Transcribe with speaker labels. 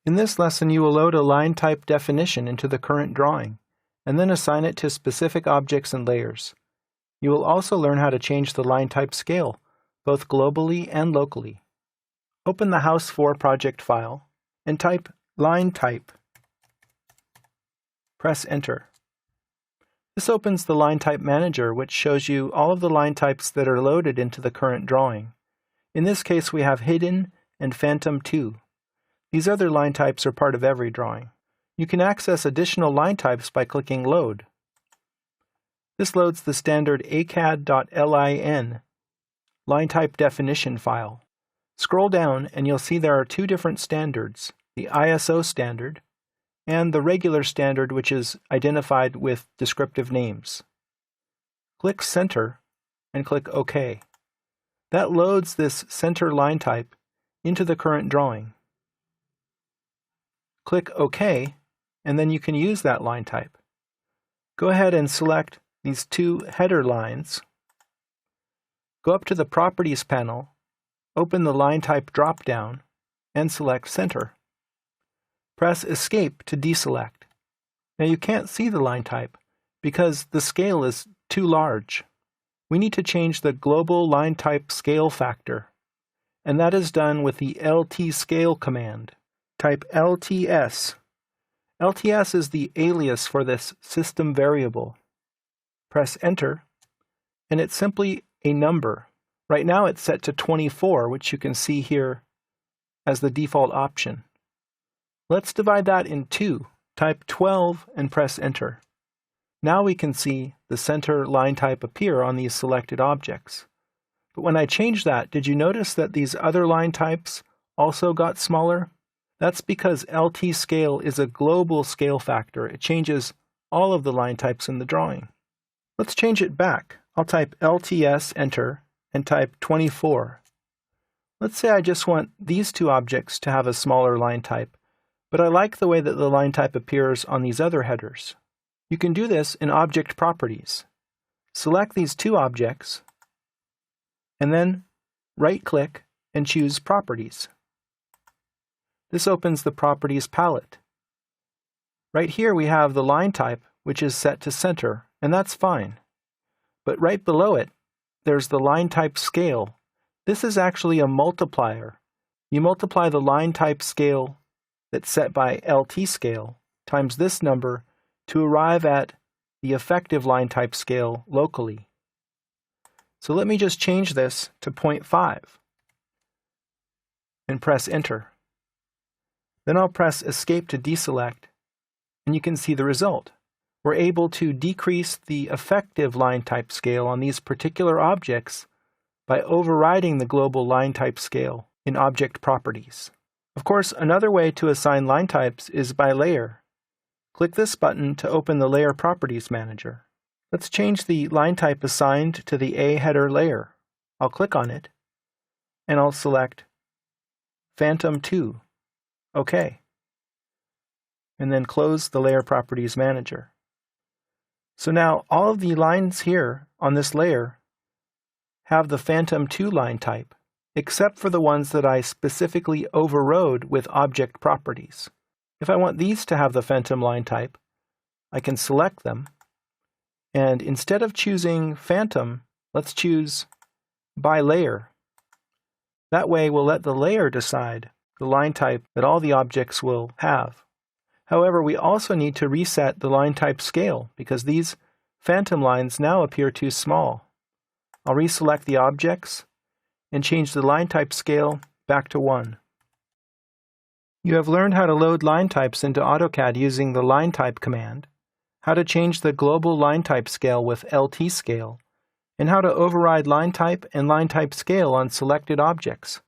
Speaker 1: In this lesson, you will load a line type definition into the current drawing, and then assign it to specific objects and layers. You will also learn how to change the line type scale, both globally and locally. Open the House 4 project file and type line type. Press Enter. This opens the Line Type Manager, which shows you all of the line types that are loaded into the current drawing. In this case, we have Hidden and Phantom 2. These other line types are part of every drawing. You can access additional line types by clicking Load. This loads the standard acad.lin line type definition file. Scroll down and you'll see there are two different standards, the ISO standard and the regular standard, which is identified with descriptive names. Click Center and click OK. That loads this center line type into the current drawing. Click OK, and then you can use that line type. Go ahead and select these two header lines. Go up to the Properties panel, open the Line Type drop-down, and select Center. Press Escape to deselect. Now you can't see the line type because the scale is too large. We need to change the Global Line Type Scale Factor, and that is done with the LT-Scale command. Type LTS. LTS is the alias for this system variable. Press Enter, and it's simply a number. Right now it's set to 24, which you can see here as the default option. Let's divide that in two. Type 12 and press Enter. Now we can see the center line type appear on these selected objects. But when I change that, did you notice that these other line types also got smaller? That's because LT scale is a global scale factor. It changes all of the line types in the drawing. Let's change it back. I'll type LTS, enter, and type 24. Let's say I just want these two objects to have a smaller line type, but I like the way that the line type appears on these other headers. You can do this in Object Properties. Select these two objects, and then right-click and choose Properties. This opens the Properties palette. Right here we have the line type, which is set to center, and that's fine. But right below it, there's the line type scale. This is actually a multiplier. You multiply the line type scale that's set by LT scale times this number to arrive at the effective line type scale locally. So let me just change this to 0.5 and press Enter. Then I'll press Escape to deselect, and you can see the result. We're able to decrease the effective line type scale on these particular objects by overriding the global line type scale in Object Properties. Of course, another way to assign line types is by layer. Click this button to open the Layer Properties Manager. Let's change the line type assigned to the A header layer. I'll click on it, and I'll select Phantom 2. OK. And then close the Layer Properties Manager. So now all of the lines here on this layer have the Phantom 2 line type, except for the ones that I specifically overrode with Object Properties. If I want these to have the Phantom line type, I can select them, and instead of choosing Phantom, let's choose By Layer. That way we'll let the layer decide the line type that all the objects will have. However, we also need to reset the line type scale because these phantom lines now appear too small. I'll reselect the objects and change the line type scale back to 1. You have learned how to load line types into AutoCAD using the line type command, how to change the global line type scale with LT scale, and how to override line type and line type scale on selected objects.